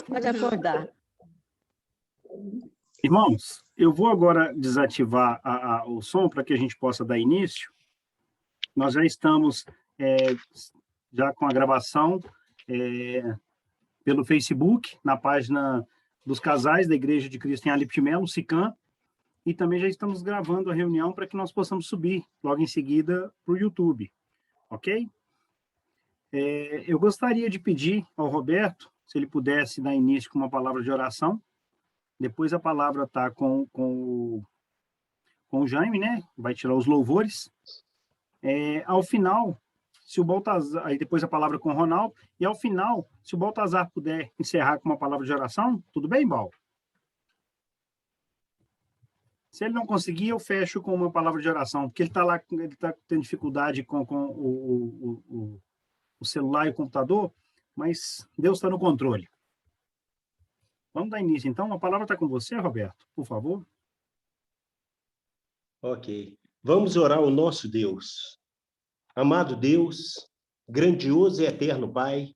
Pode acordar. Irmãos, eu vou agora desativar o som para que a gente possa dar início. Nós já estamos já com a gravação pelo Facebook, na página dos casais da Igreja de Cristo em Alípio de Melo, SICAM, e também já estamos gravando a reunião para que nós possamos subir logo em seguida para o YouTube, ok? Eu gostaria de pedir ao Roberto, se ele pudesse dar início com uma palavra de oração. Depois a palavra está com o Jaime, né? Vai tirar os louvores. Ao final, se o Baltazar, aí depois a palavra com o Ronaldo, e ao final, se o Baltazar puder encerrar com uma palavra de oração, tudo bem, Bal? Se ele não conseguir, eu fecho com uma palavra de oração, porque ele está lá, ele está tendo dificuldade com o celular e o computador, mas Deus está no controle. Vamos dar início, então. A palavra está com você, Roberto, por favor. Ok. Vamos orar ao nosso Deus. Amado Deus, grandioso e eterno Pai,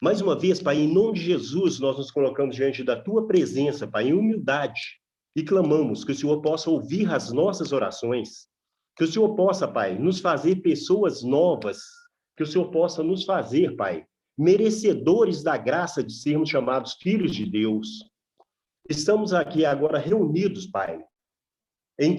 mais uma vez, Pai, em nome de Jesus, nós nos colocamos diante da Tua presença, Pai, em humildade, e clamamos que o Senhor possa ouvir as nossas orações, que o Senhor possa, Pai, nos fazer pessoas novas, que o Senhor possa nos fazer, Pai, merecedores da graça de sermos chamados filhos de Deus. Estamos aqui agora reunidos, Pai, em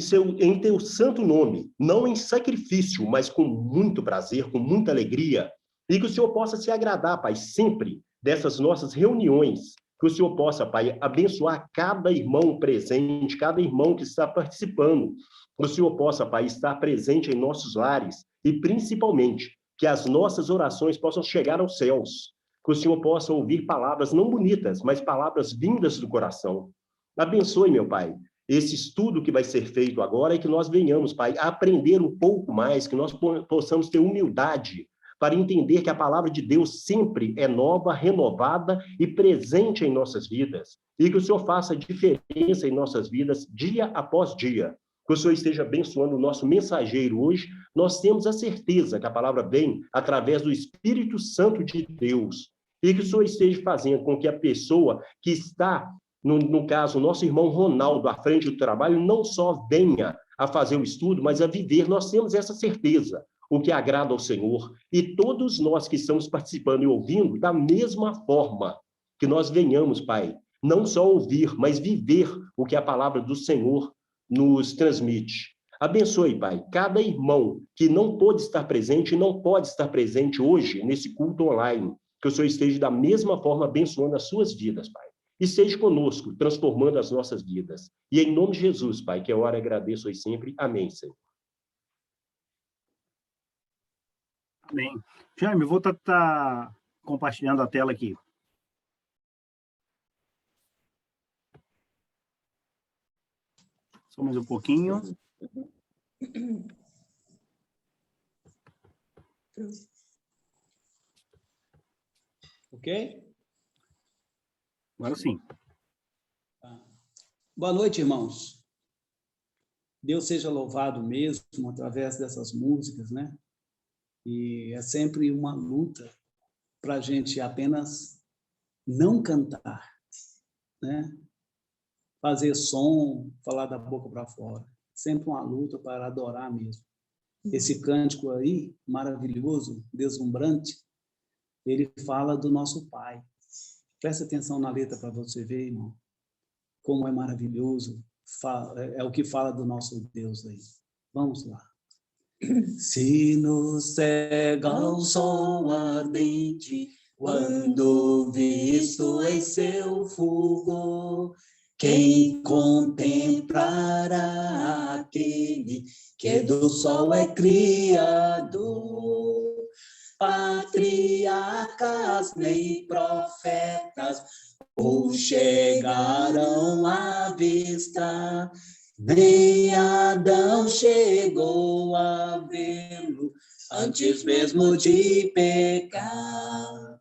teu santo nome, não em sacrifício, mas com muito prazer, com muita alegria, e que o Senhor possa se agradar, Pai, sempre dessas nossas reuniões, que o Senhor possa, Pai, abençoar cada irmão presente, cada irmão que está participando, que o Senhor possa, Pai, estar presente em nossos lares, e principalmente, que as nossas orações possam chegar aos céus, que o Senhor possa ouvir palavras não bonitas, mas palavras vindas do coração. Abençoe, meu Pai, esse estudo que vai ser feito agora e que nós venhamos, Pai, a aprender um pouco mais, que nós possamos ter humildade para entender que a palavra de Deus sempre é nova, renovada e presente em nossas vidas. E que o Senhor faça diferença em nossas vidas dia após dia. Que o Senhor esteja abençoando o nosso mensageiro hoje. Nós temos a certeza que a palavra vem através do Espírito Santo de Deus. E que o Senhor esteja fazendo com que a pessoa que está, no caso, o nosso irmão Ronaldo, à frente do trabalho, não só venha a fazer o estudo, mas a viver. Nós temos essa certeza, o que agrada ao Senhor. E todos nós que estamos participando e ouvindo, da mesma forma, que nós venhamos, Pai, não só ouvir, mas viver o que a palavra do Senhor nos transmite. Abençoe, Pai, cada irmão que não pôde estar presente e não pode estar presente hoje nesse culto online, que o Senhor esteja da mesma forma abençoando as suas vidas, Pai. E seja conosco, transformando as nossas vidas. E em nome de Jesus, Pai, que eu oro e agradeço hoje sempre. Amém, Senhor. Amém. Jaime, eu vou estar compartilhando a tela aqui. Só mais um pouquinho. Ok? Agora sim. Boa noite, irmãos. Deus seja louvado mesmo através dessas músicas, né? E é sempre uma luta para a gente apenas não cantar, né? Fazer som, falar da boca para fora. Sempre uma luta para adorar mesmo. Esse cântico aí, maravilhoso, deslumbrante, ele fala do nosso Pai. Presta atenção na letra para você ver, irmão, como é maravilhoso. É o que fala do nosso Deus aí. Vamos lá. Se nos cega o sol ardente, quando visto em seu fulgor, quem contemplará aquele que do sol é criador? Patriarcas nem profetas ou chegaram à vista, nem Adão chegou a vê-lo antes mesmo de pecar.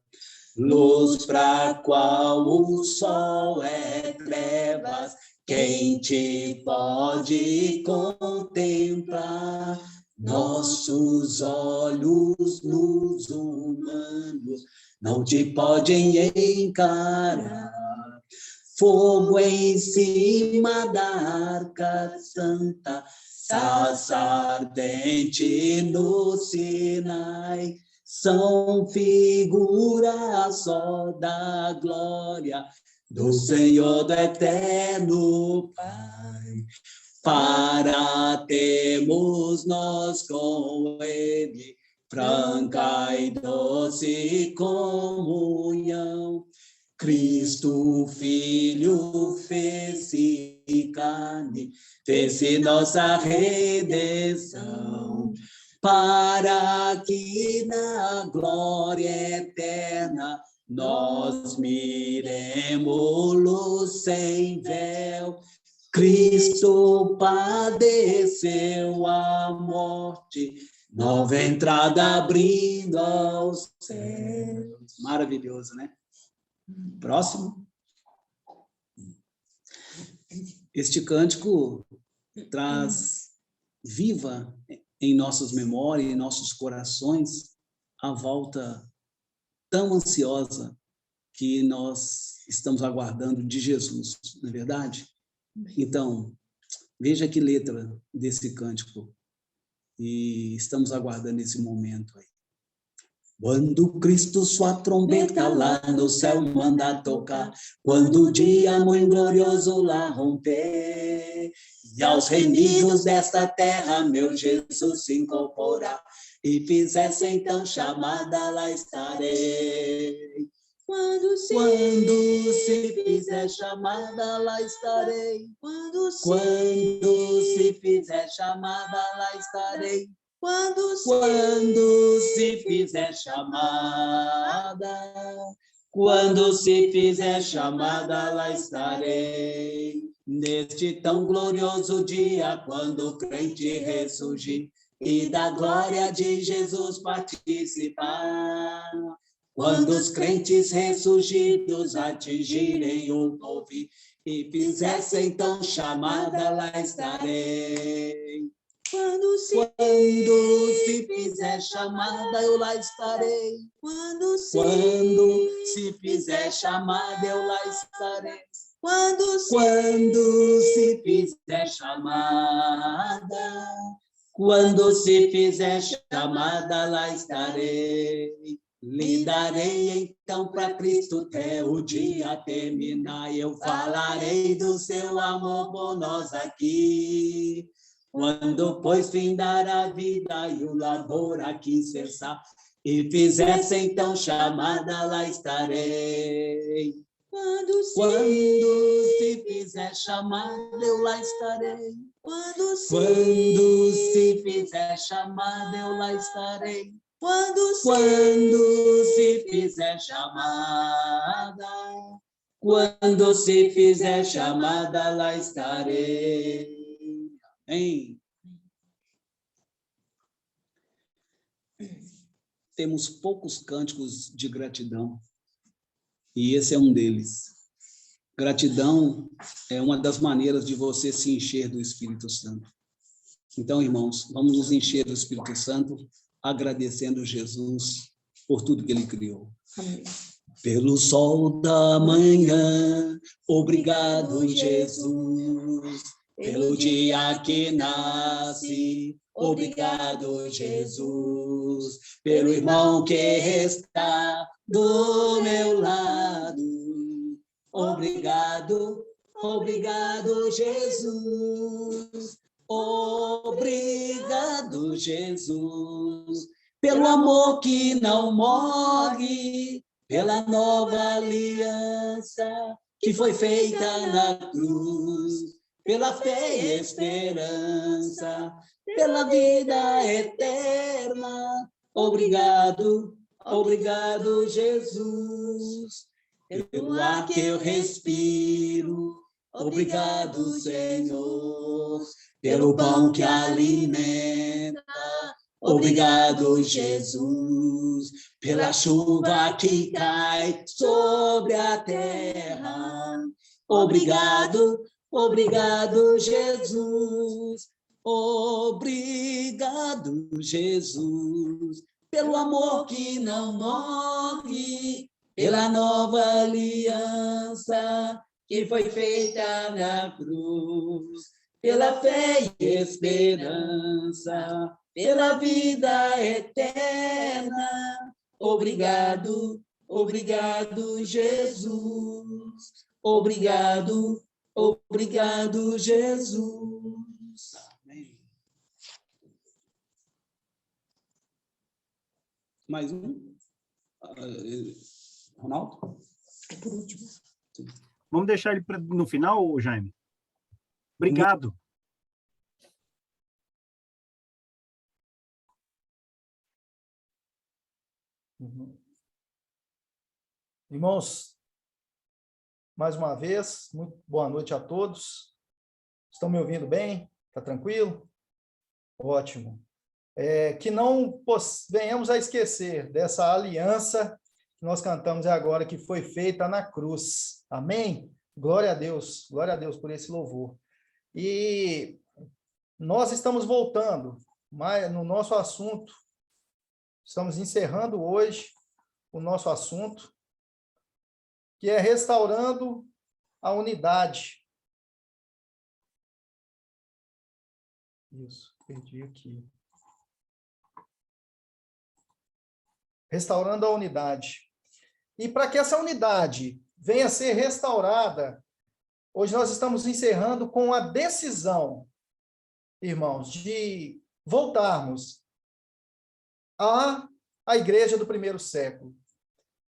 Luz para qual o sol é trevas, quem te pode contemplar? Nossos olhos nus humanos não te podem encarar. Fogo em cima da arca santa, sarça ardente no Sinai, são figuras só da glória do Senhor, do eterno Pai. Para termos nós com Ele franca e doce comunhão, Cristo Filho fez-se carne, fez-se nossa redenção, para que na glória eterna nós miremos-lo sem véu. Cristo padeceu a morte, nova entrada abrindo aos céus. Maravilhoso, né? Próximo. Este cântico traz viva em nossas memórias, em nossos corações, a volta tão ansiosa que nós estamos aguardando de Jesus, não é verdade? Então, veja que letra desse cântico, e estamos aguardando esse momento aí. Quando Cristo sua trombeta lá no céu manda tocar, quando o dia muito glorioso lá romper, e aos reinidos desta terra meu Jesus se incorporar, e fizesse então chamada, lá estarei. Quando se fizer chamada, lá estarei. Quando se fizer chamada, lá estarei. Quando se fizer chamada, quando se fizer chamada, lá estarei. Neste tão glorioso dia, quando o crente ressurgir e da glória de Jesus participar. Quando os crentes ressurgidos atingirem o porvir e fizessem então chamada, lá estarei. Quando se fizer chamada, eu lá estarei. Quando se fizer chamada, eu lá estarei. Quando se fizer chamada, quando se fizer chamada, lá estarei. Lhe darei então para Cristo até o dia terminar. Eu falarei do seu amor por nós aqui. Quando, pois, findar a vida e o labor aqui cessar, e fizesse então chamada, lá estarei. Quando se fizer chamada, eu lá estarei. Quando se fizer chamada, eu lá estarei. Quando se fizer chamada, quando se fizer chamada, lá estarei. Amém. Temos poucos cânticos de gratidão, e esse é um deles. Gratidão é uma das maneiras de você se encher do Espírito Santo. Então, irmãos, vamos nos encher do Espírito Santo, agradecendo Jesus por tudo que Ele criou. Amém. Pelo sol da manhã, obrigado, Jesus. Pelo dia que nasce, obrigado, Jesus. Pelo irmão que está do meu lado, obrigado, obrigado, Jesus. Obrigado, Jesus, pelo amor que não morre, pela nova aliança que foi feita na cruz, pela fé e esperança, pela vida eterna. Obrigado, obrigado, Jesus, pelo ar que eu respiro. Obrigado, Senhor, pelo pão que alimenta. Obrigado, Jesus, pela chuva que cai sobre a terra. Obrigado, obrigado, Jesus. Obrigado, Jesus, pelo amor que não morre, pela nova aliança que foi feita na cruz, pela fé e esperança, pela vida eterna. Obrigado, obrigado, Jesus. Obrigado, obrigado, Jesus. Amém. Mais um? Ronaldo? É por último. Sim. Vamos deixar ele no final, Jaime? Obrigado. Uhum. Irmãos, mais uma vez, muito boa noite a todos. Estão me ouvindo bem? Está tranquilo? Ótimo. Que não venhamos a esquecer dessa aliança que nós cantamos agora, que foi feita na cruz. Amém? Glória a Deus por esse louvor. E nós estamos voltando no nosso assunto, estamos encerrando hoje o nosso assunto, que é restaurando a unidade. Isso, perdi aqui. Restaurando a unidade. E para que essa unidade venha a ser restaurada, hoje nós estamos encerrando com a decisão, irmãos, de voltarmos à igreja do primeiro século.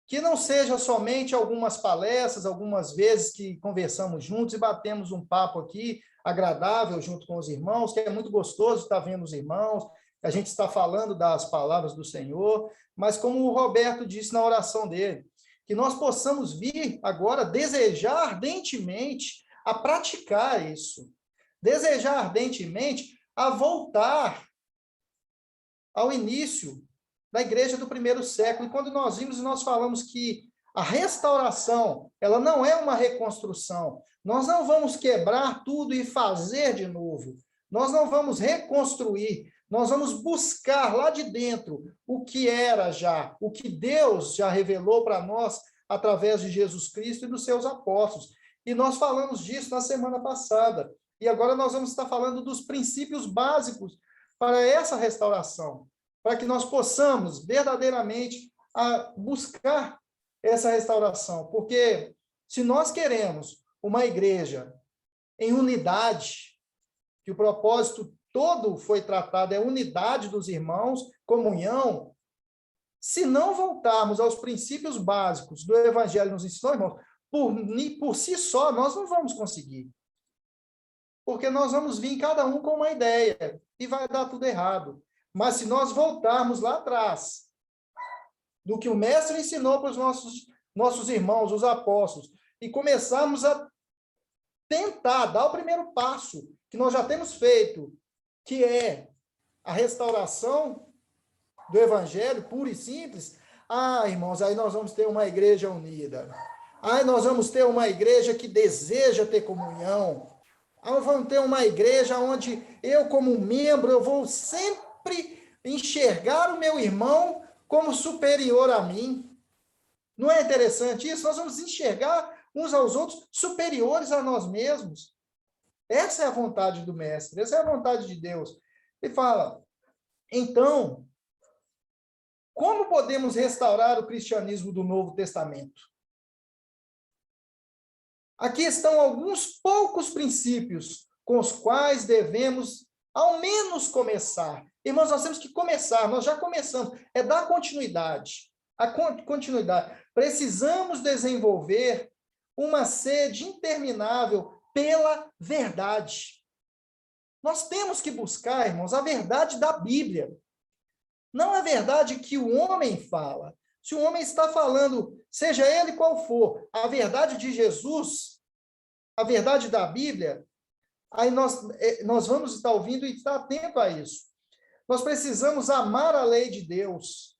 Que não seja somente algumas palestras, algumas vezes que conversamos juntos e batemos um papo aqui agradável junto com os irmãos, que é muito gostoso estar vendo os irmãos, a gente está falando das palavras do Senhor, mas como o Roberto disse na oração dele, que nós possamos vir agora desejar ardentemente a praticar isso, desejar ardentemente a voltar ao início da igreja do primeiro século. E quando nós vimos e nós falamos que a restauração, ela não é uma reconstrução, nós não vamos quebrar tudo e fazer de novo, nós não vamos reconstruir, nós vamos buscar lá de dentro o que era já, o que Deus já revelou para nós através de Jesus Cristo e dos seus apóstolos. E nós falamos disso na semana passada. E agora nós vamos estar falando dos princípios básicos para essa restauração, para que nós possamos verdadeiramente buscar essa restauração. Porque se nós queremos uma igreja em unidade, que o propósito todo foi tratado, é unidade dos irmãos, comunhão. Se não voltarmos aos princípios básicos do Evangelho nos ensinou, irmãos, por si só, nós não vamos conseguir. Porque nós vamos vir cada um com uma ideia e vai dar tudo errado. Mas se nós voltarmos lá atrás, do que o Mestre ensinou para os nossos irmãos, os apóstolos, e começarmos a tentar dar o primeiro passo, que nós já temos feito, que é a restauração do Evangelho, puro e simples, irmãos, aí nós vamos ter uma igreja unida. Aí nós vamos ter uma igreja que deseja ter comunhão. Aí nós vamos ter uma igreja onde eu, como membro, eu vou sempre enxergar o meu irmão como superior a mim. Não é interessante isso? Nós vamos enxergar uns aos outros superiores a nós mesmos. Essa é a vontade do Mestre, essa é a vontade de Deus. Ele fala, então, como podemos restaurar o cristianismo do Novo Testamento? Aqui estão alguns poucos princípios com os quais devemos, ao menos, começar. Irmãos, nós temos que começar, nós já começamos, é dar continuidade. A continuidade. Precisamos desenvolver uma sede interminável pela verdade. Nós temos que buscar, irmãos, a verdade da Bíblia. Não a verdade que o homem fala. Se o homem está falando, seja ele qual for, a verdade de Jesus, a verdade da Bíblia, aí nós vamos estar ouvindo e estar atento a isso. Nós precisamos amar a lei de Deus.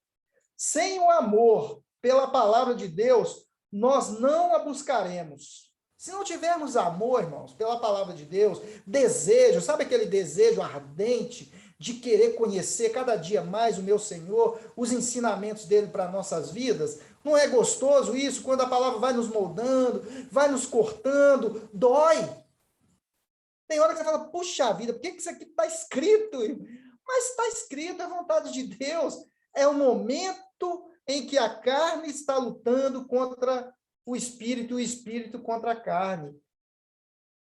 Sem o amor pela palavra de Deus, nós não a buscaremos. Se não tivermos amor, irmãos, pela palavra de Deus, desejo, sabe aquele desejo ardente de querer conhecer cada dia mais o meu Senhor, os ensinamentos dele para nossas vidas? Não é gostoso isso, quando a palavra vai nos moldando, vai nos cortando, dói. Tem hora que você fala, puxa vida, por que isso aqui está escrito? Mas está escrito, é vontade de Deus. É o momento em que a carne está lutando contra o espírito contra a carne.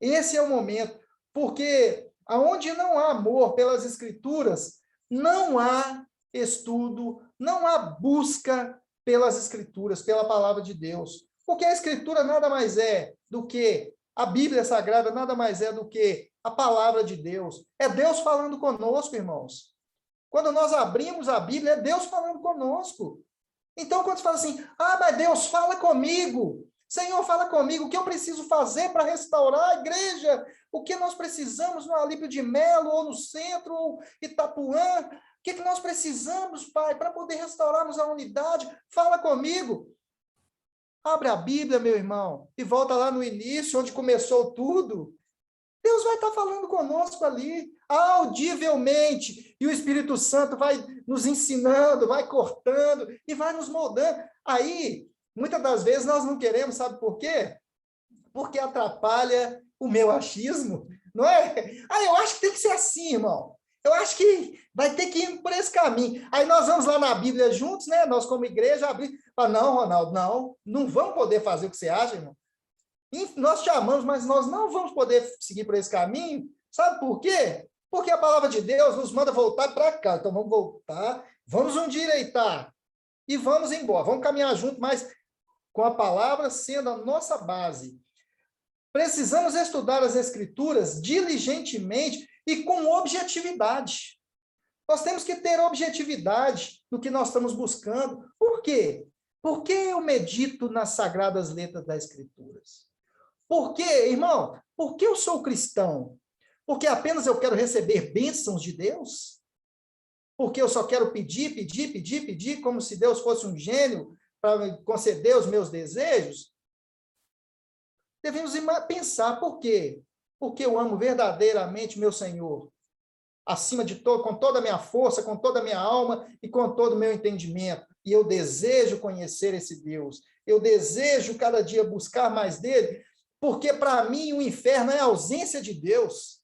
Esse é o momento, porque aonde não há amor pelas escrituras, não há estudo, não há busca pelas escrituras, pela palavra de Deus. Porque a escritura nada mais é do que, a Bíblia Sagrada nada mais é do que a palavra de Deus. É Deus falando conosco, irmãos. Quando nós abrimos a Bíblia, é Deus falando conosco. Então, quando você fala assim, mas Deus fala comigo, Senhor, fala comigo, o que eu preciso fazer para restaurar a igreja? O que nós precisamos no Alípio de Melo, ou no centro, ou Itapuã? O que nós precisamos, Pai, para poder restaurarmos a unidade? Fala comigo. Abre a Bíblia, meu irmão, e volta lá no início, onde começou tudo. Deus vai estar falando conosco ali, audivelmente, e o Espírito Santo vai nos ensinando, vai cortando e vai nos moldando. Aí, muitas das vezes nós não queremos, sabe por quê? Porque atrapalha o meu achismo, não é? Eu acho que tem que ser assim, irmão. Eu acho que vai ter que ir por esse caminho. Aí nós vamos lá na Bíblia juntos, né? Nós como igreja abrir. Não, Ronaldo, não vamos poder fazer o que você acha, irmão. Nós te amamos, mas nós não vamos poder seguir por esse caminho. Sabe por quê? Porque a palavra de Deus nos manda voltar para cá. Então vamos voltar, vamos endireitar e vamos embora. Vamos caminhar junto, mas com a palavra sendo a nossa base. Precisamos estudar as Escrituras diligentemente e com objetividade. Nós temos que ter objetividade no que nós estamos buscando. Por quê? Por que eu medito nas sagradas letras das Escrituras? Por quê, irmão? Por que eu sou cristão? Porque apenas eu quero receber bênçãos de Deus? Porque eu só quero pedir, como se Deus fosse um gênio para conceder os meus desejos? Devemos pensar por quê? Porque eu amo verdadeiramente meu Senhor, acima de todo, com toda a minha força, com toda a minha alma e com todo o meu entendimento. E eu desejo conhecer esse Deus. Eu desejo cada dia buscar mais dele, porque para mim o inferno é a ausência de Deus.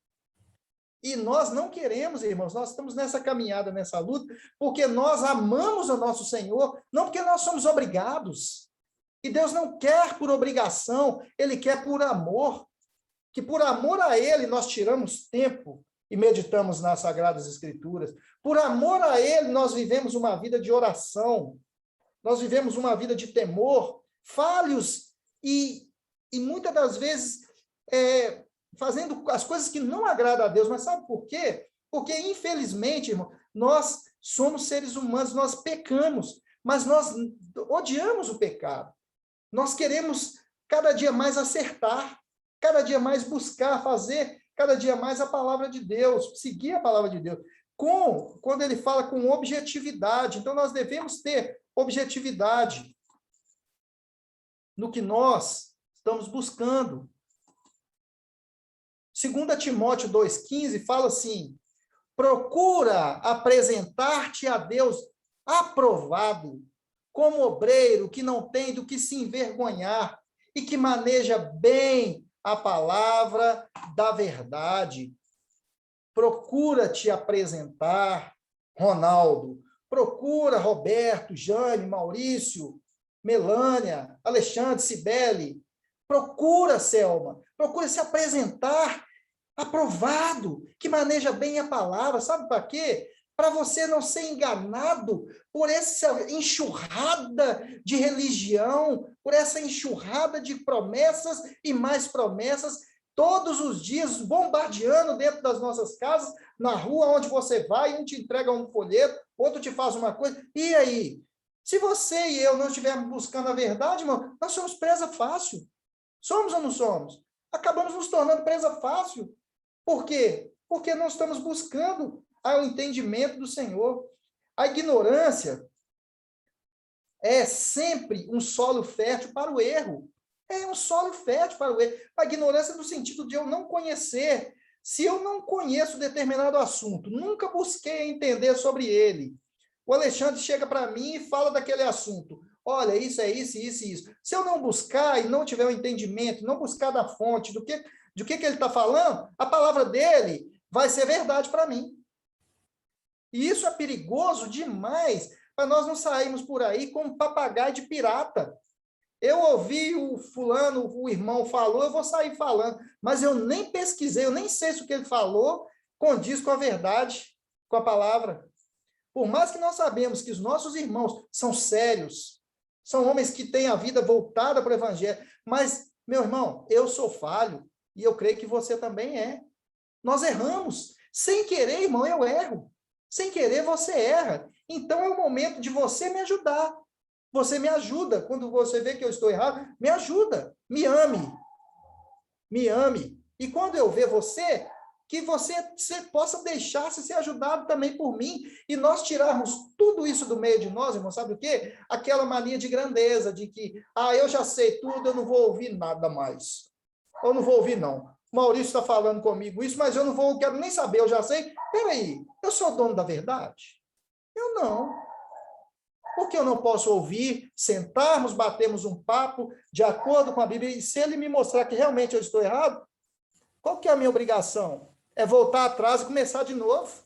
E nós não queremos, irmãos, nós estamos nessa caminhada, nessa luta, porque nós amamos o nosso Senhor, não porque nós somos obrigados. E Deus não quer por obrigação, Ele quer por amor. Que por amor a Ele nós tiramos tempo e meditamos nas Sagradas Escrituras. Por amor a Ele nós vivemos uma vida de oração, nós vivemos uma vida de temor, falhos e muitas das vezes fazendo as coisas que não agradam a Deus. Mas sabe por quê? Porque, infelizmente, irmão, nós somos seres humanos, nós pecamos, mas nós odiamos o pecado. Nós queremos cada dia mais acertar, cada dia mais buscar, fazer cada dia mais a palavra de Deus, seguir a palavra de Deus. Quando ele fala com objetividade, então nós devemos ter objetividade no que nós estamos buscando. 2 Timóteo 2,15 fala assim: procura apresentar-te a Deus aprovado, como obreiro que não tem do que se envergonhar e que maneja bem a palavra da verdade. Procura te apresentar, Ronaldo. Procura Roberto, Jane, Maurício, Melânia, Alexandre, Cibele. Procura, Selma. Procura se apresentar aprovado, que maneja bem a palavra. Sabe para quê? Para você não ser enganado por essa enxurrada de religião, por essa enxurrada de promessas e mais promessas, todos os dias bombardeando dentro das nossas casas, na rua onde você vai, um te entrega um folheto, outro te faz uma coisa. E aí? Se você e eu não estivermos buscando a verdade, irmão, nós somos presa fácil. Somos ou não somos? Acabamos nos tornando presa fácil. Por quê? Porque não estamos buscando o entendimento do Senhor. A ignorância é sempre um solo fértil para o erro. É um solo fértil para o erro. A ignorância no sentido de eu não conhecer, Se eu não conheço determinado assunto, nunca busquei entender sobre ele, o Alexandre chega para mim e fala daquele assunto. Olha, isso é isso, isso e isso. Se eu não buscar e não tiver o entendimento, não buscar da fonte do que ele está falando, a palavra dele vai ser verdade para mim. E isso é perigoso demais para nós não sairmos por aí como papagaio de pirata. Eu ouvi o fulano, o irmão falou, eu vou sair falando, mas eu nem pesquisei, eu nem sei se o que ele falou condiz com a verdade, com a palavra. Por mais que nós sabemos que os nossos irmãos são sérios, são homens que têm a vida voltada para o evangelho, mas, meu irmão, eu sou falho, e eu creio que você também é. Nós erramos. Sem querer, irmão, eu erro. Sem querer, você erra. Então, é o momento de você me ajudar. Você me ajuda. Quando você vê que eu estou errado, me ajuda. Me ame. Me ame. E quando eu ver você, que você possa deixar-se ser ajudado também por mim, e nós tirarmos tudo isso do meio de nós, irmão, sabe o quê? Aquela mania de grandeza, de que, eu já sei tudo, eu não vou ouvir nada mais. Eu não vou ouvir, não. O Maurício está falando comigo isso, mas eu não vou, quero nem saber, eu já sei. Peraí, eu sou dono da verdade? Eu não. Por que eu não posso ouvir, sentarmos, batermos um papo de acordo com a Bíblia, e se ele me mostrar que realmente eu estou errado, qual que é a minha obrigação? É voltar atrás e começar de novo?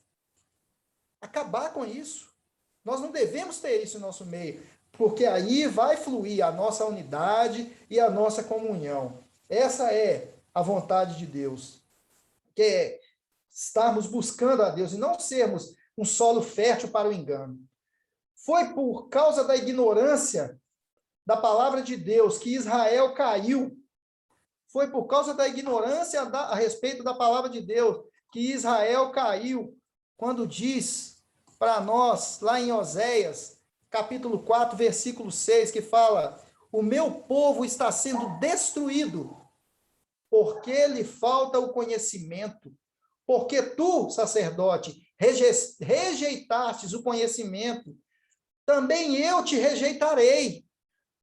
Acabar com isso. Nós não devemos ter isso em nosso meio, porque aí vai fluir a nossa unidade e a nossa comunhão. Essa é a vontade de Deus, que é estarmos buscando a Deus e não sermos um solo fértil para o engano. Foi por causa da ignorância da palavra de Deus que Israel caiu. Foi por causa da ignorância a respeito da palavra de Deus que Israel caiu, quando diz para nós, lá em Oséias, capítulo 4, versículo 6, que fala: o meu povo está sendo destruído, porque lhe falta o conhecimento. Porque tu, sacerdote, rejeitastes o conhecimento, também eu te rejeitarei,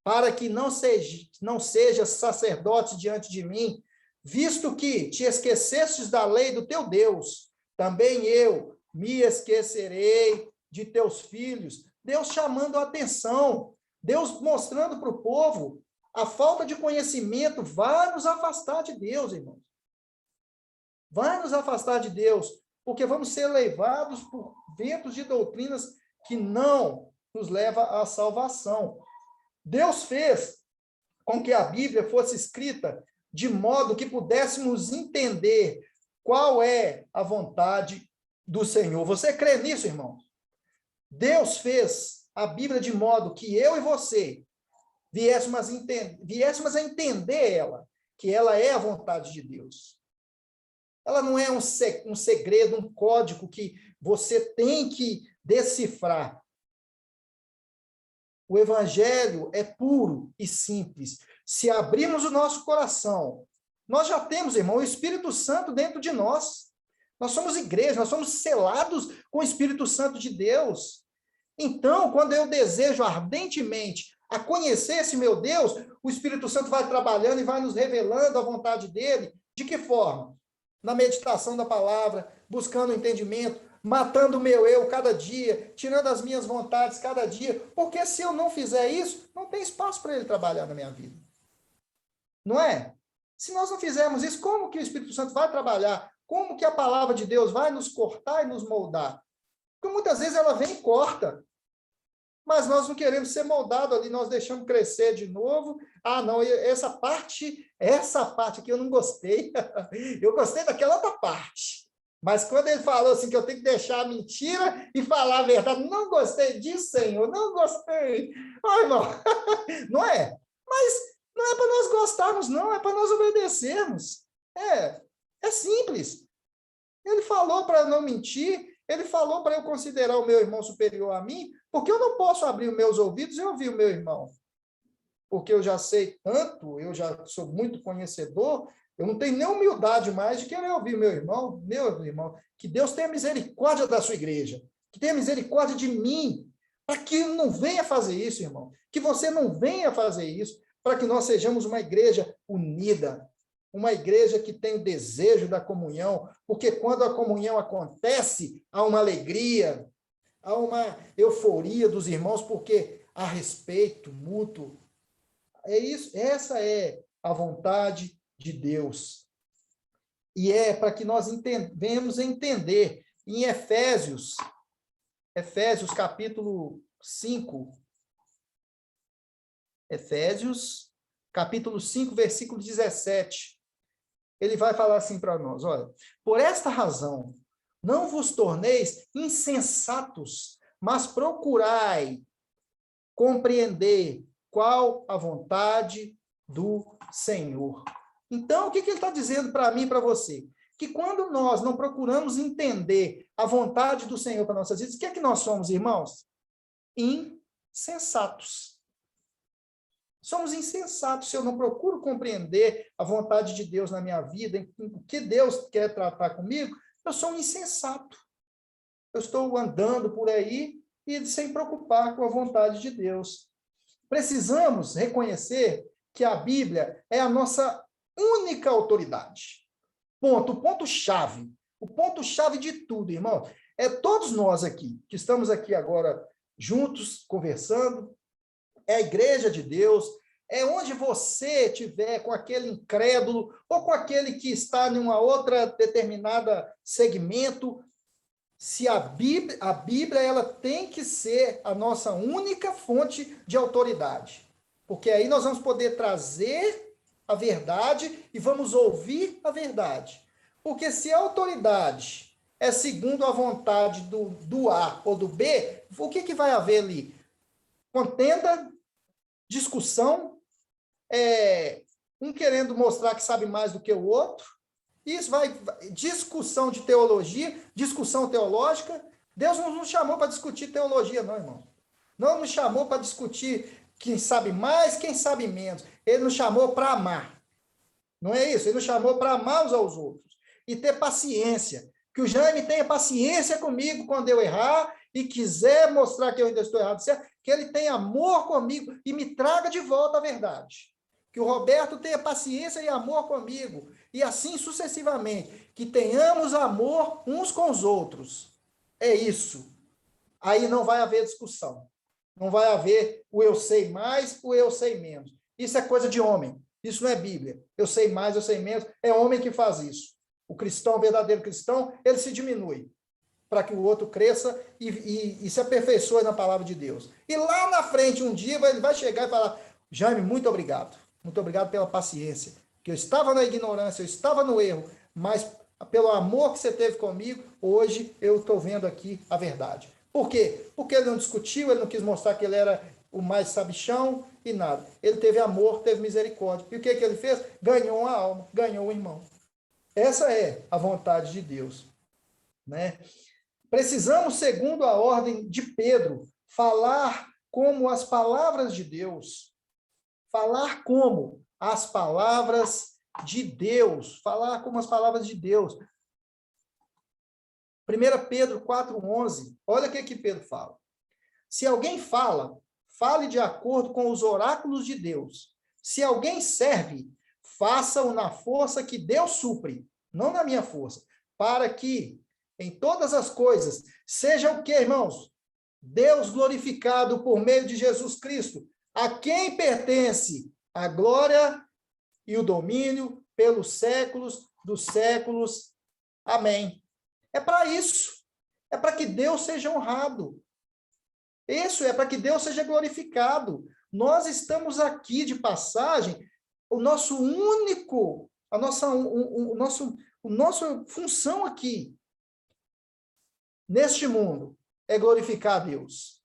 para que não sejas sacerdote diante de mim, visto que te esquecestes da lei do teu Deus, também eu me esquecerei de teus filhos. Deus chamando a atenção, Deus mostrando para o povo, a falta de conhecimento vai nos afastar de Deus, irmãos. Vai nos afastar de Deus, porque vamos ser levados por ventos de doutrinas que não nos levam à salvação. Deus fez com que a Bíblia fosse escrita de modo que pudéssemos entender qual é a vontade do Senhor. Você crê nisso, irmão? Deus fez a Bíblia de modo que eu e você viéssemos a entender ela, que ela é a vontade de Deus. Ela não é um segredo, um código que você tem que decifrar. O evangelho é puro e simples. Se abrirmos o nosso coração, nós já temos, irmão, o Espírito Santo dentro de nós. Nós somos igreja, nós somos selados com o Espírito Santo de Deus. Então, quando eu desejo ardentemente a conhecer esse meu Deus, o Espírito Santo vai trabalhando e vai nos revelando a vontade dele. De que forma? Na meditação da palavra, buscando o entendimento, matando o meu eu cada dia, tirando as minhas vontades cada dia, porque se eu não fizer isso, não tem espaço para ele trabalhar na minha vida. Não é? Se nós não fizermos isso, como que o Espírito Santo vai trabalhar? Como que a palavra de Deus vai nos cortar e nos moldar? Porque muitas vezes ela vem e corta, mas nós não queremos ser moldados ali, nós deixamos crescer de novo. Não, essa parte aqui eu não gostei. Eu gostei daquela outra parte. Mas quando ele falou assim que eu tenho que deixar a mentira e falar a verdade, não gostei disso, Senhor, não gostei. Irmão, não é? Mas não é para nós gostarmos, não, é para nós obedecermos. É simples. Ele falou para não mentir, ele falou para eu considerar o meu irmão superior a mim, porque eu não posso abrir os meus ouvidos e ouvir o meu irmão. Porque eu já sei tanto, eu já sou muito conhecedor, eu não tenho nem humildade mais de querer ouvir meu irmão, que Deus tenha misericórdia da sua igreja, que tenha misericórdia de mim, para que eu não venha fazer isso, irmão, que você não venha fazer isso, para que nós sejamos uma igreja unida, uma igreja que tem o desejo da comunhão, porque quando a comunhão acontece, há uma alegria, há uma euforia dos irmãos, porque há respeito mútuo. É isso, essa é a vontade de Deus. E é para que nós venhamos a entender, em Efésios capítulo 5, Efésios, capítulo 5, versículo 17, ele vai falar assim para nós, olha, por esta razão, não vos torneis insensatos, mas procurai compreender qual a vontade do Senhor. Então, o que ele está dizendo para mim e para você? Que quando nós não procuramos entender a vontade do Senhor para nossas vidas, o que é que nós somos, irmãos? Insensatos. Somos insensatos se eu não procuro compreender a vontade de Deus na minha vida, o que Deus quer tratar comigo, eu sou um insensato. Eu estou andando por aí e sem preocupar com a vontade de Deus. Precisamos reconhecer que a Bíblia é a nossa única autoridade. Ponto, o ponto-chave de tudo, irmão, é todos nós aqui, que estamos aqui agora juntos, conversando, é a igreja de Deus, é onde você estiver com aquele incrédulo ou com aquele que está em uma outra determinada segmento, se a Bíblia ela tem que ser a nossa única fonte de autoridade, porque aí nós vamos poder trazer a verdade e vamos ouvir a verdade, porque se a autoridade é segundo a vontade do A ou do B, o que vai haver ali? Contenda, discussão, um querendo mostrar que sabe mais do que o outro, isso vai, discussão de teologia, discussão teológica. Deus não nos chamou para discutir teologia, não, irmão. Não nos chamou para discutir quem sabe mais, quem sabe menos. Ele nos chamou para amar. Não é isso? Ele nos chamou para amar uns aos outros e ter paciência. Que o Jaime tenha paciência comigo quando eu errar e quiser mostrar que eu ainda estou errado, certo? Que ele tenha amor comigo e me traga de volta a verdade. Que o Roberto tenha paciência e amor comigo, e assim sucessivamente, que tenhamos amor uns com os outros. É isso. Aí não vai haver discussão. Não vai haver o eu sei mais, o eu sei menos. Isso é coisa de homem. Isso não é Bíblia. Eu sei mais, eu sei menos. É homem que faz isso. O cristão, o verdadeiro cristão, ele se diminui para que o outro cresça e se aperfeiçoe na palavra de Deus. E lá na frente, um dia, ele vai chegar e falar, Jaime, muito obrigado. Muito obrigado pela paciência, que eu estava na ignorância, eu estava no erro, mas pelo amor que você teve comigo, hoje eu estou vendo aqui a verdade. Por quê? Porque ele não discutiu, ele não quis mostrar que ele era o mais sabichão e nada. Ele teve amor, teve misericórdia. E o que ele fez? Ganhou uma alma, ganhou um irmão. Essa é a vontade de Deus, né? Precisamos, segundo a ordem de Pedro, falar como as palavras de Deus. Falar como as palavras de Deus. Falar como as palavras de Deus. 1 Pedro 4,11. Olha o que Pedro fala. Se alguém fala, fale de acordo com os oráculos de Deus. Se alguém serve, faça-o na força que Deus supre, não na minha força, para que em todas as coisas seja o quê, irmãos? Deus glorificado por meio de Jesus Cristo, a quem pertence a glória e o domínio pelos séculos dos séculos. Amém. É para isso. É para que Deus seja honrado. Isso é para que Deus seja glorificado. Nós estamos aqui de passagem, o nosso único, a nossa função aqui, neste mundo, é glorificar a Deus.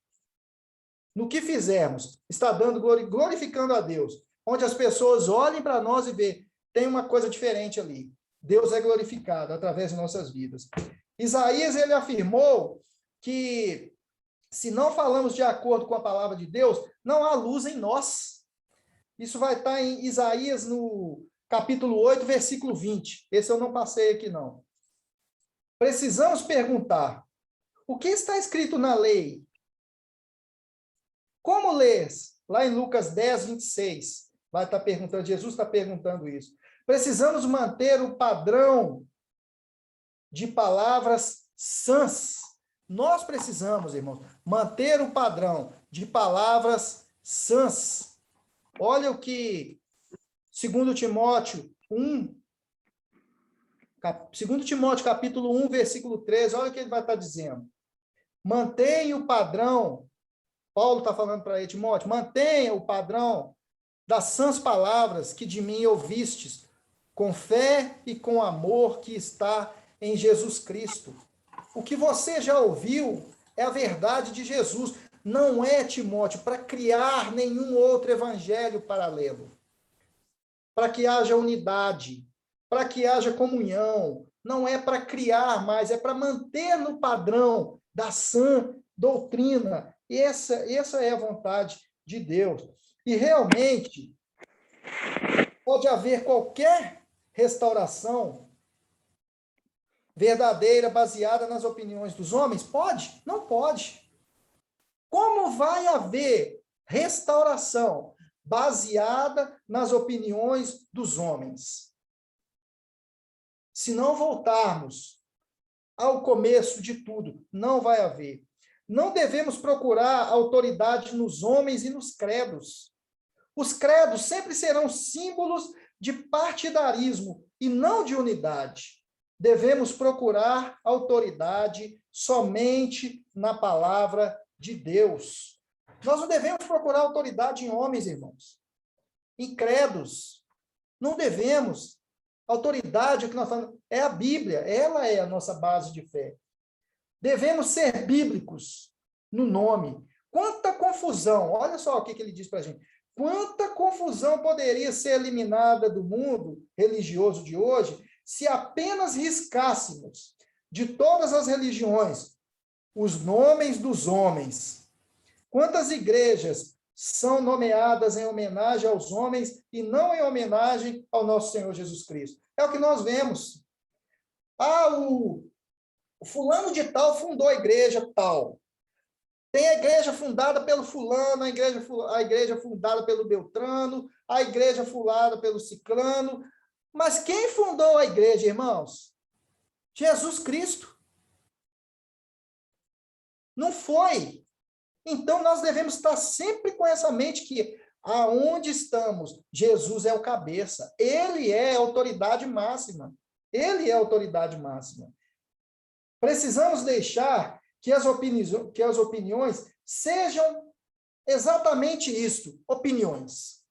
No que fizermos, está dando glorificando a Deus, onde as pessoas olhem para nós e vejam, tem uma coisa diferente ali. Deus é glorificado através de nossas vidas. Isaías, ele afirmou que se não falamos de acordo com a palavra de Deus, não há luz em nós. Isso vai estar em Isaías, no capítulo 8, versículo 20. Esse eu não passei aqui, não. Precisamos perguntar, o que está escrito na lei? Como lês? Lá em Lucas 10, 26. vai estar perguntando, Jesus está perguntando isso. Precisamos manter o padrão de palavras sãs. Nós precisamos, irmãos, manter o padrão de palavras sãs. Olha o que 2 Timóteo 1, 2 Timóteo capítulo 1, versículo 13, olha o que ele vai estar dizendo. Mantenha o padrão, Paulo está falando para ele, Timóteo, mantenha o padrão das sãs palavras que de mim ouvistes, com fé e com amor que está em Jesus Cristo. O que você já ouviu é a verdade de Jesus. Não é, Timóteo, para criar nenhum outro evangelho paralelo. Para que haja unidade, para que haja comunhão. Não é para criar mais, é para manter no padrão da sã doutrina. Essa é a vontade de Deus. E realmente, pode haver qualquer restauração verdadeira, baseada nas opiniões dos homens? Pode? Não pode. Como vai haver restauração baseada nas opiniões dos homens? Se não voltarmos ao começo de tudo, não vai haver. Não devemos procurar autoridade nos homens e nos credos. Os credos sempre serão símbolos de partidarismo e não de unidade. Devemos procurar autoridade somente na palavra de Deus. Nós não devemos procurar autoridade em homens, irmãos. Em credos. Não devemos. Autoridade, o que nós falamos, é a Bíblia. Ela é a nossa base de fé. Devemos ser bíblicos no nome. Quanta confusão. Olha só o que ele diz para a gente. Quanta confusão poderia ser eliminada do mundo religioso de hoje se apenas riscássemos de todas as religiões os nomes dos homens. Quantas igrejas são nomeadas em homenagem aos homens e não em homenagem ao nosso Senhor Jesus Cristo? É o que nós vemos. O fulano de tal fundou a igreja tal. Tem a igreja fundada pelo fulano, a igreja fundada pelo Beltrano, a igreja fundada pelo Ciclano. Mas quem fundou a igreja, irmãos? Jesus Cristo. Não foi. Então, nós devemos estar sempre com essa mente que aonde estamos, Jesus é o cabeça. Ele é a autoridade máxima. Ele é a autoridade máxima. Precisamos deixar que as opiniões sejam exatamente isto, opiniões.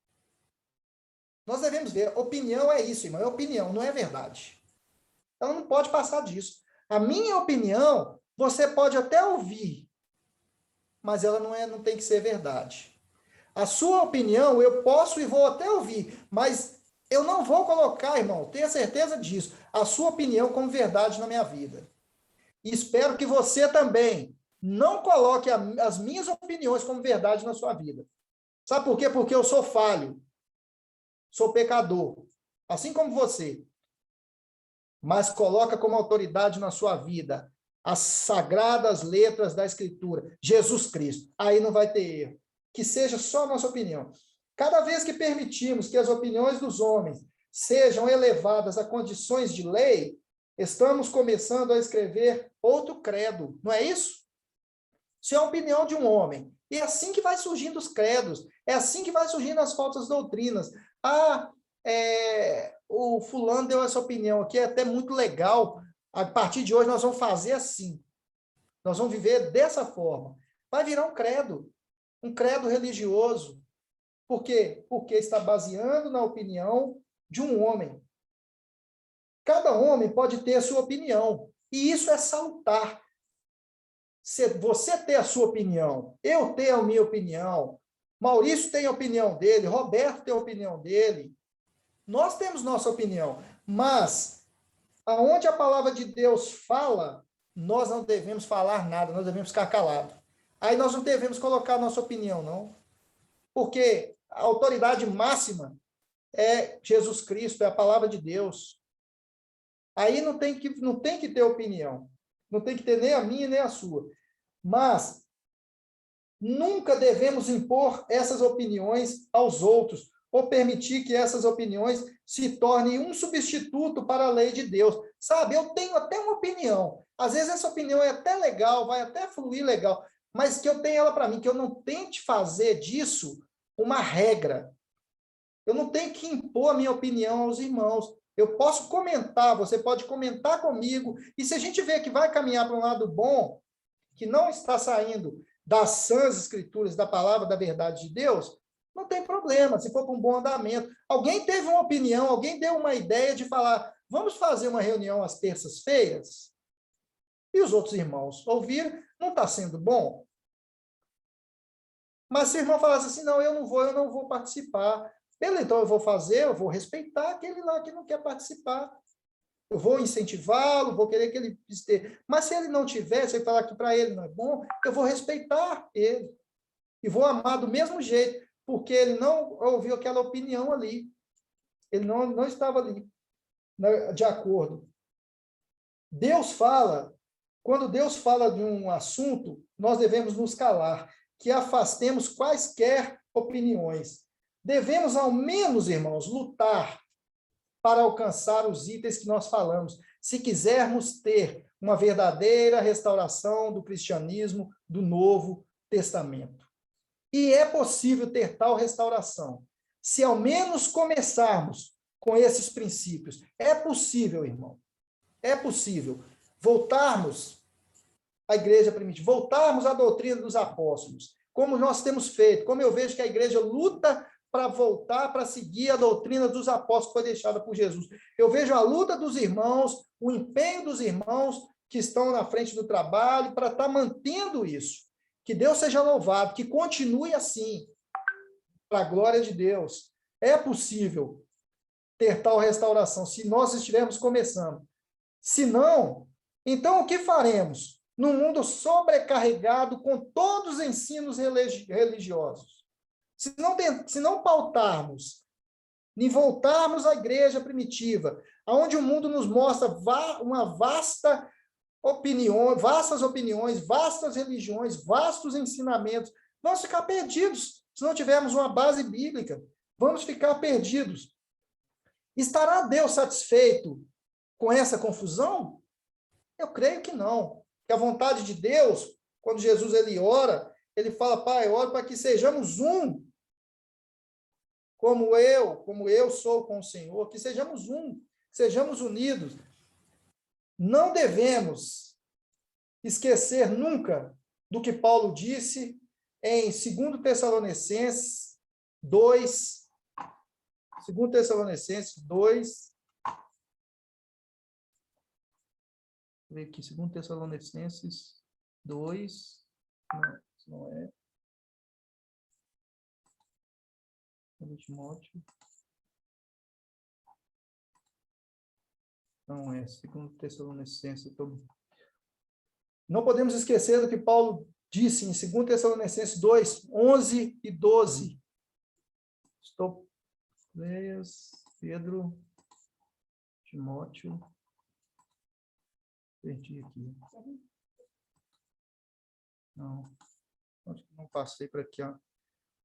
Nós devemos ver, opinião é isso, irmão, é opinião, não é verdade. Ela não pode passar disso. A minha opinião, você pode até ouvir, mas ela não tem que ser verdade. A sua opinião, eu posso e vou até ouvir, mas eu não vou colocar, irmão, tenha certeza disso, a sua opinião como verdade na minha vida. E espero que você também não coloque as minhas opiniões como verdade na sua vida. Sabe por quê? Porque eu sou falho. Sou pecador. Assim como você. Mas coloca como autoridade na sua vida as sagradas letras da Escritura. Jesus Cristo. Aí não vai ter erro. Que seja só a nossa opinião. Cada vez que permitimos que as opiniões dos homens sejam elevadas a condições de lei, estamos começando a escrever outro credo, não é isso? Isso é a opinião de um homem. E é assim que vai surgindo os credos, é assim que vai surgindo as falsas doutrinas. O fulano deu essa opinião aqui, é até muito legal. A partir de hoje nós vamos fazer assim. Nós vamos viver dessa forma. Vai virar um credo religioso. Por quê? Porque está baseando na opinião de um homem. Cada homem pode ter a sua opinião, e isso é salutar. Você ter a sua opinião, eu ter a minha opinião, Maurício tem a opinião dele, Roberto tem a opinião dele, nós temos nossa opinião, mas aonde a palavra de Deus fala, nós não devemos falar nada, nós devemos ficar calados. Aí nós não devemos colocar a nossa opinião, não, porque a autoridade máxima é Jesus Cristo, é a palavra de Deus. Aí não tem que ter opinião. Não tem que ter nem a minha nem a sua. Mas nunca devemos impor essas opiniões aos outros, ou permitir que essas opiniões se tornem um substituto para a lei de Deus. Sabe, eu tenho até uma opinião. Às vezes essa opinião é até legal, vai até fluir legal, mas que eu tenho ela para mim, que eu não tente fazer disso uma regra. Eu não tenho que impor a minha opinião aos irmãos. Eu posso comentar, você pode comentar comigo, e se a gente vê que vai caminhar para um lado bom, que não está saindo das sãs escrituras, da palavra da verdade de Deus, não tem problema, se for para um bom andamento. Alguém teve uma opinião, alguém deu uma ideia de falar, vamos fazer uma reunião às terças-feiras? E os outros irmãos ouviram, não está sendo bom? Mas se o irmão falasse assim, não, eu não vou participar. Então eu vou fazer, eu vou respeitar aquele lá que não quer participar. Eu vou incentivá-lo, vou querer que ele esteja. Mas se ele não tiver, se ele falar que para ele não é bom, eu vou respeitar ele. E vou amar do mesmo jeito, porque ele não ouviu aquela opinião ali. Ele não estava ali de acordo. Deus fala, quando Deus fala de um assunto, nós devemos nos calar, que afastemos quaisquer opiniões. Devemos, ao menos, irmãos, lutar para alcançar os itens que nós falamos, se quisermos ter uma verdadeira restauração do cristianismo do Novo Testamento. E é possível ter tal restauração, se ao menos começarmos com esses princípios. É possível, irmão. É possível voltarmos à igreja primitiva, voltarmos à doutrina dos apóstolos, como nós temos feito, como eu vejo que a igreja luta para voltar, para seguir a doutrina dos apóstolos que foi deixada por Jesus. Eu vejo a luta dos irmãos, o empenho dos irmãos que estão na frente do trabalho para estar mantendo isso. Que Deus seja louvado, que continue assim, para a glória de Deus. É possível ter tal restauração, se nós estivermos começando. Se não, então o que faremos? Num mundo sobrecarregado com todos os ensinos religiosos. Se não pautarmos, nem voltarmos à igreja primitiva, onde o mundo nos mostra uma vastas opiniões, vastas religiões, vastos ensinamentos, vamos ficar perdidos, se não tivermos uma base bíblica, vamos ficar perdidos. Estará Deus satisfeito com essa confusão? Eu creio que não. Que a vontade de Deus, quando Jesus ele ora, ele fala, Pai, oro para que sejamos um, como eu sou com o Senhor, que sejamos um, que sejamos unidos. Não devemos esquecer nunca do que Paulo disse em 2 Tessalonicenses 2, 2 Tessalonicenses 2, ver aqui, 2 Tessalonicenses 2, não é. Timóteo. Não é, 2 Tessalonicenses. Não podemos esquecer do que Paulo disse em 2 Tessalonicenses 2, 11 e 12. Pedro, Timóteo. Perdi aqui. Não. Acho que não passei para aqui. Ó.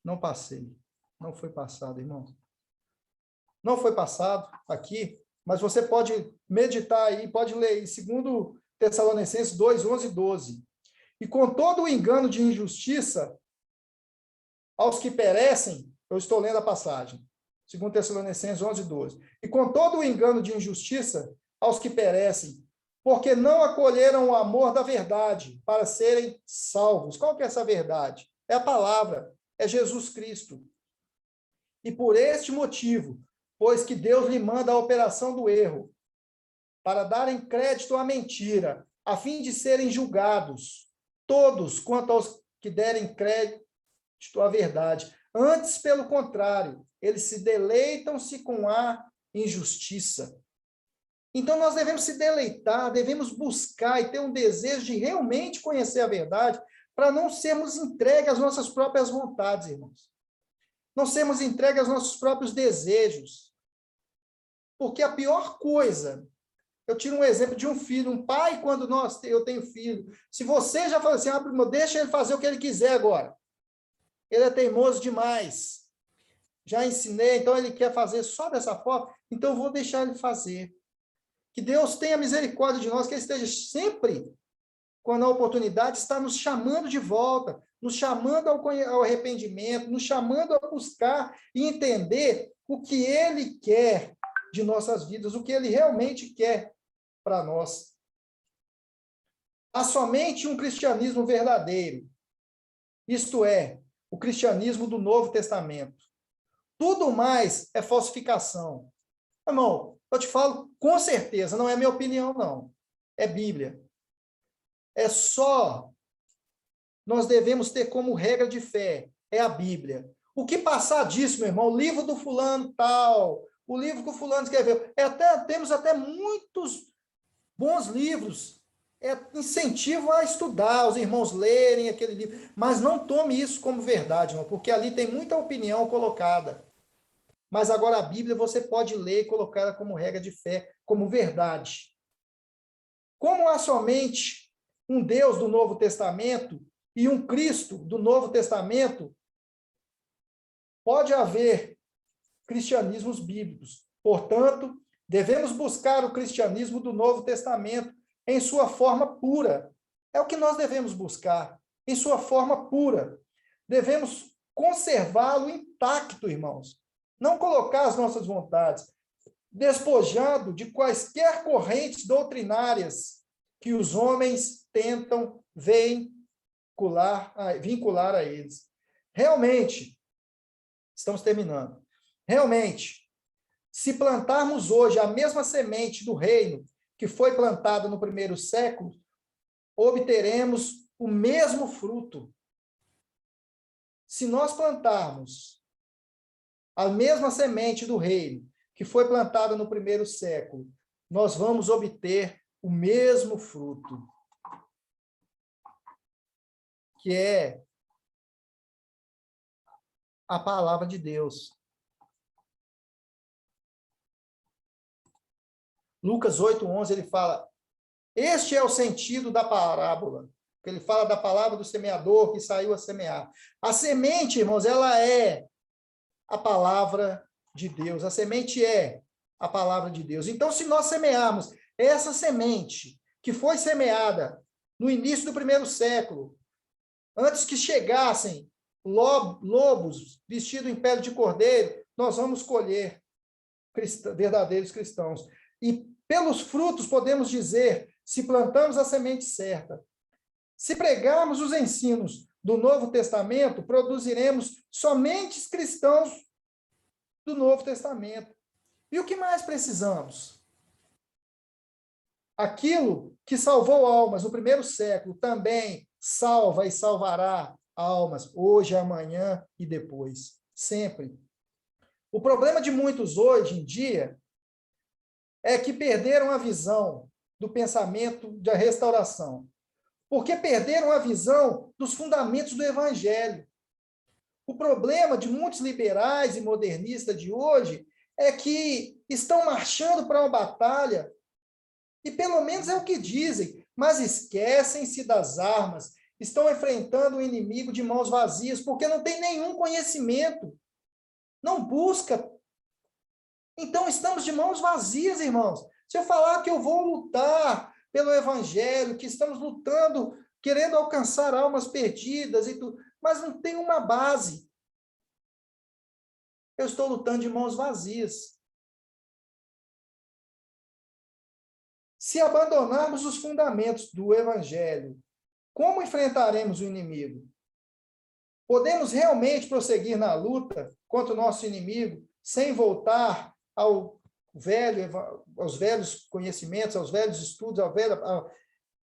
Não passei. Não foi passado, irmãos. Não foi passado aqui, mas você pode meditar aí, pode ler em 2 Tessalonicenses 2, 11 e 12. E com todo o engano de injustiça aos que perecem, eu estou lendo a passagem, 2 Tessalonicenses 11 e 12. E com todo o engano de injustiça aos que perecem, porque não acolheram o amor da verdade para serem salvos. Qual que é essa verdade? É a palavra, é Jesus Cristo. E por este motivo, pois que Deus lhe manda a operação do erro, para darem crédito à mentira, a fim de serem julgados, todos quanto aos que derem crédito à verdade. Antes, pelo contrário, eles se deleitam-se com a injustiça. Então, nós devemos se deleitar, devemos buscar e ter um desejo de realmente conhecer a verdade, para não sermos entregues às nossas próprias vontades, irmãos. Não sermos entregues aos nossos próprios desejos. Porque a pior coisa, eu tiro um exemplo de um filho, um pai, quando eu tenho filho, se você já fala assim, deixa ele fazer o que ele quiser agora. Ele é teimoso demais. já ensinei, então ele quer fazer só dessa forma, então eu vou deixar ele fazer. Que Deus tenha misericórdia de nós, que ele esteja sempre, quando a oportunidade, está nos chamando de volta, nos chamando ao arrependimento, nos chamando a buscar e entender o que ele quer de nossas vidas, o que ele realmente quer para nós. Há somente um cristianismo verdadeiro, isto é, o cristianismo do Novo Testamento. Tudo mais é falsificação. Irmão, eu te falo com certeza, não é minha opinião, não. É Bíblia. É só, nós devemos ter como regra de fé, é a Bíblia. O que passar disso, meu irmão, o livro do fulano tal, o livro que o fulano escreveu, temos até muitos bons livros, incentivo a estudar, os irmãos lerem aquele livro, mas não tome isso como verdade, irmão, porque ali tem muita opinião colocada. Mas agora a Bíblia você pode ler e colocar ela como regra de fé, como verdade. Como há somente um Deus do Novo Testamento e um Cristo do Novo Testamento, pode haver cristianismos bíblicos. Portanto, devemos buscar o cristianismo do Novo Testamento em sua forma pura. É o que nós devemos buscar, em sua forma pura. Devemos conservá-lo intacto, irmãos. Não colocar as nossas vontades, despojando de quaisquer correntes doutrinárias que os homens tentam vincular a eles. Realmente, estamos terminando. Realmente, se plantarmos hoje a mesma semente do reino que foi plantada no primeiro século, obteremos o mesmo fruto. Se nós plantarmos a mesma semente do reino que foi plantada no primeiro século, nós vamos obter o mesmo fruto, que é a palavra de Deus. Lucas 8:11, ele fala, este é o sentido da parábola, que ele fala da palavra do semeador que saiu a semear. A semente, irmãos, ela é a palavra de Deus. A semente é a palavra de Deus. Então, se nós semearmos essa semente que foi semeada no início do primeiro século, antes que chegassem lobos vestidos em pele de cordeiro, nós vamos colher verdadeiros cristãos. E pelos frutos podemos dizer se plantamos a semente certa. Se pregarmos os ensinos do Novo Testamento, produziremos somente cristãos do Novo Testamento. E o que mais precisamos? Aquilo que salvou almas no primeiro século também salva e salvará almas hoje, amanhã e depois. Sempre. O problema de muitos hoje em dia é que perderam a visão do pensamento da restauração. Porque perderam a visão dos fundamentos do Evangelho. O problema de muitos liberais e modernistas de hoje é que estão marchando para uma batalha, e pelo menos é o que dizem, mas esquecem-se das armas, estão enfrentando o inimigo de mãos vazias, porque não tem nenhum conhecimento, não busca. Então estamos de mãos vazias, irmãos. Se eu falar que eu vou lutar pelo Evangelho, que estamos lutando, querendo alcançar almas perdidas, e tudo, mas não tem uma base. Eu estou lutando de mãos vazias. Se abandonarmos os fundamentos do Evangelho, como enfrentaremos o inimigo? Podemos realmente prosseguir na luta contra o nosso inimigo sem voltar aos velhos conhecimentos, aos velhos estudos,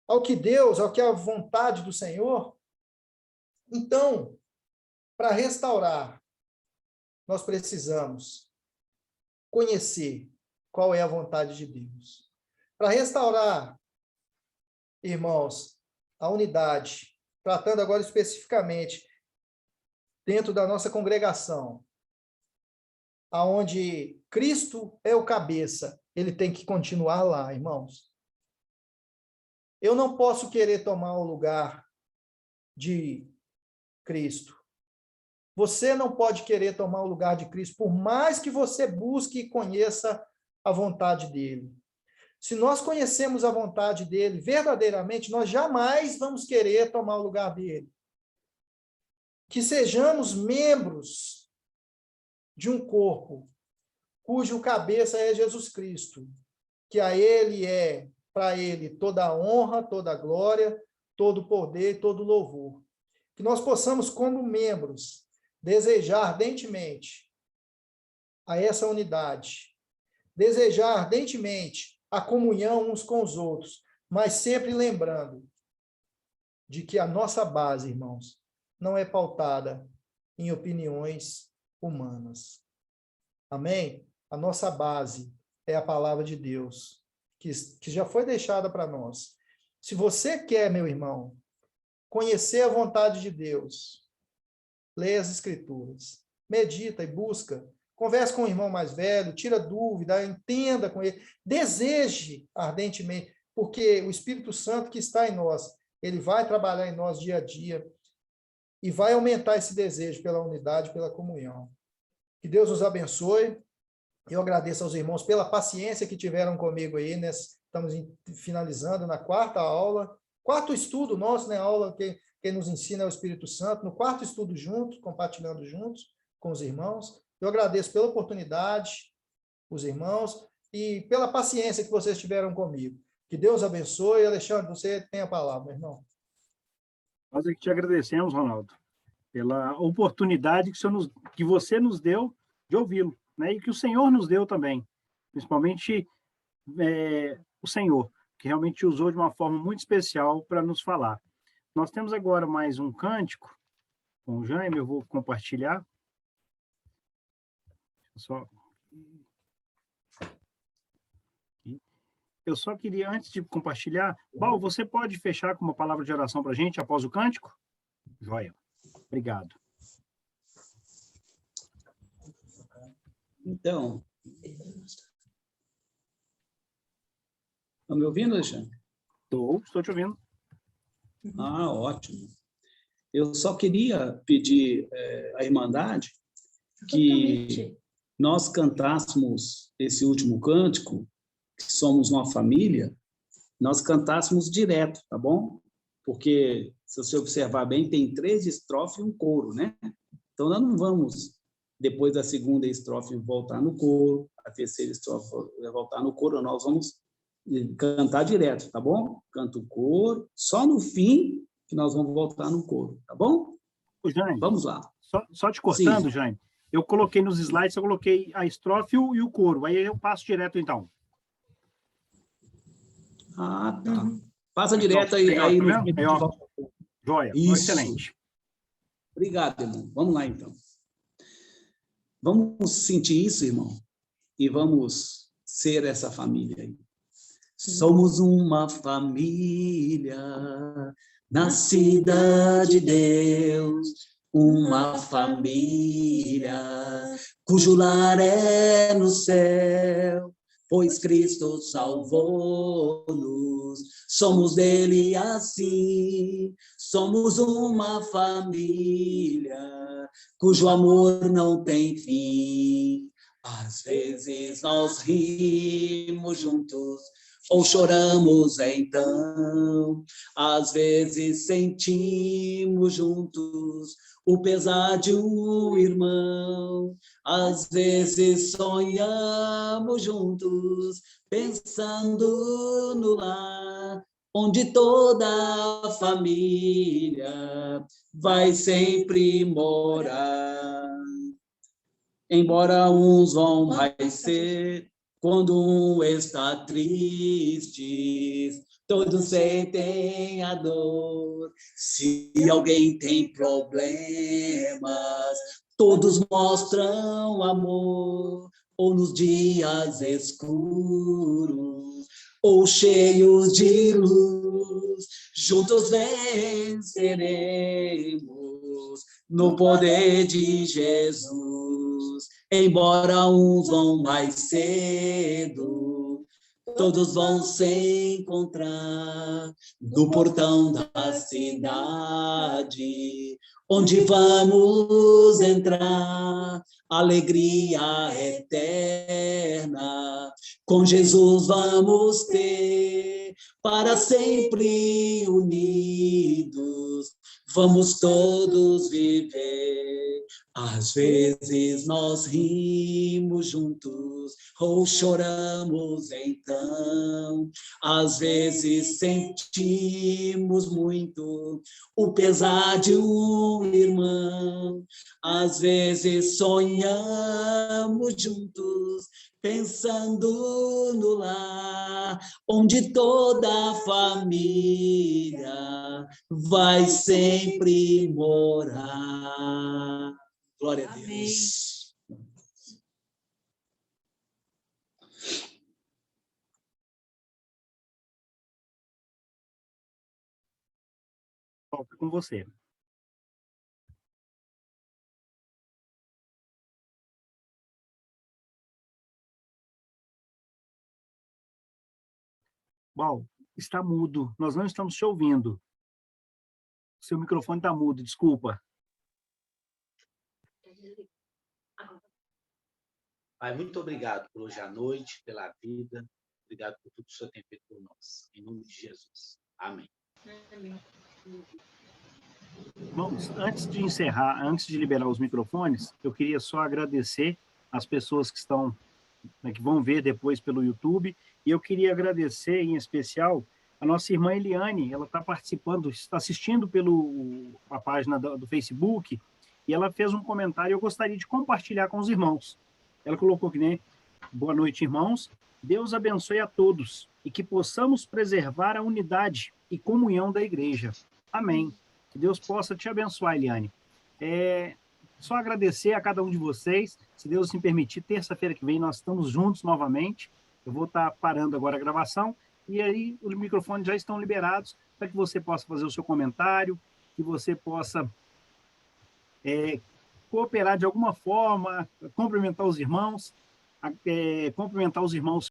ao que Deus, ao que é a vontade do Senhor? Então, para restaurar, nós precisamos conhecer qual é a vontade de Deus. Para restaurar, irmãos, a unidade, tratando agora especificamente dentro da nossa congregação, aonde Cristo é o cabeça, ele tem que continuar lá, irmãos. Eu não posso querer tomar o lugar de Cristo. Você não pode querer tomar o lugar de Cristo, por mais que você busque e conheça a vontade dele. Se nós conhecemos a vontade dele verdadeiramente, nós jamais vamos querer tomar o lugar dele. Que sejamos membros de um corpo cujo cabeça é Jesus Cristo, que a ele para ele, toda a honra, toda a glória, todo o poder e todo o louvor. Que nós possamos, como membros, desejar ardentemente a essa unidade, desejar ardentemente a comunhão uns com os outros, mas sempre lembrando de que a nossa base, irmãos, não é pautada em opiniões humanas. Amém? A nossa base é a palavra de Deus, que já foi deixada para nós. Se você quer, meu irmão, conhecer a vontade de Deus, leia as Escrituras, medita e busca, converse com o irmão mais velho, tira dúvida, entenda com ele, deseje ardentemente, porque o Espírito Santo que está em nós, ele vai trabalhar em nós dia a dia e vai aumentar esse desejo pela unidade, pela comunhão. Que Deus nos abençoe. Eu agradeço aos irmãos pela paciência que tiveram comigo aí, né? Estamos finalizando na quarta aula, quarto estudo nosso, né? A aula que quem nos ensina é o Espírito Santo, no quarto estudo juntos, compartilhando juntos com os irmãos. Eu agradeço pela oportunidade, os irmãos, e pela paciência que vocês tiveram comigo. Que Deus abençoe. Alexandre, você tem a palavra, meu irmão. Nós é que te agradecemos, Ronaldo, pela oportunidade que você nos deu de ouvi-lo, né? E que o Senhor nos deu também, principalmente o Senhor, que realmente usou de uma forma muito especial para nos falar. Nós temos agora mais um cântico com o Jaime, eu vou compartilhar. Eu só queria, antes de compartilhar, Paulo, você pode fechar com uma palavra de oração para a gente após o cântico? Joia. Obrigado. Então, estão me ouvindo, Alexandre? Estou te ouvindo. Ah, ótimo. Eu só queria pedir à Irmandade que nós cantássemos esse último cântico, que somos uma família, nós cantássemos direto, tá bom? Porque, se você observar bem, tem 3 estrofes e um coro, né? Então, nós não vamos, depois da segunda estrofe, voltar no coro, a terceira estrofe voltar no coro, nós vamos cantar direto, tá bom? Canta o coro, só no fim que nós vamos voltar no coro, tá bom? Jaime, vamos lá. Só te cortando, Sim. Jaime, eu coloquei nos slides, eu coloquei a estrofe e o coro, aí eu passo direto, então. Ah, tá. Passa direto aí. Tá vendo? Joia, excelente. Obrigado, irmão. Vamos lá, então. Vamos sentir isso, irmão, e vamos ser essa família aí. Somos uma família, nascida de Deus, uma família, cujo lar é no céu, pois Cristo salvou-nos, somos dele assim, somos uma família, cujo amor não tem fim. Às vezes nós rimos juntos, ou choramos então, às vezes sentimos juntos o pesar de um irmão, às vezes sonhamos juntos, pensando no lar, onde toda a família vai sempre morar. Embora uns vão mais cedo, quando um está triste, todos sentem a dor. Se alguém tem problemas, todos mostram amor. Ou nos dias escuros, ou cheios de luz, juntos venceremos no poder de Jesus. Embora uns vão mais cedo, todos vão se encontrar no portão da cidade, onde vamos entrar, alegria eterna. Com Jesus vamos ter, para sempre unidos, vamos todos viver. Às vezes nós rimos juntos, ou choramos então. Às vezes sentimos muito o pesar de um irmão. Às vezes sonhamos juntos, pensando no lar, onde toda a família vai sempre morar. Glória a Deus. Toca com você. Bom, está mudo. Nós não estamos te ouvindo. Seu microfone está mudo, desculpa. Pai, muito obrigado por hoje à noite, pela vida. Obrigado por tudo que o Senhor tem feito por nós. Em nome de Jesus. Amém. Vamos, antes de encerrar, antes de liberar os microfones, eu queria só agradecer as pessoas que estão, né, que vão ver depois pelo YouTube, e eu queria agradecer, em especial, a nossa irmã Eliane. Ela está participando, está assistindo a página do Facebook, e ela fez um comentário, eu gostaria de compartilhar com os irmãos. Ela colocou que, né, boa noite, irmãos, Deus abençoe a todos, e que possamos preservar a unidade e comunhão da igreja. Amém. Que Deus possa te abençoar, Eliane. Só agradecer a cada um de vocês. Se Deus me permitir, terça-feira que vem nós estamos juntos novamente. Eu vou estar parando agora a gravação e aí os microfones já estão liberados para que você possa fazer o seu comentário, que você possa cooperar de alguma forma, cumprimentar os irmãos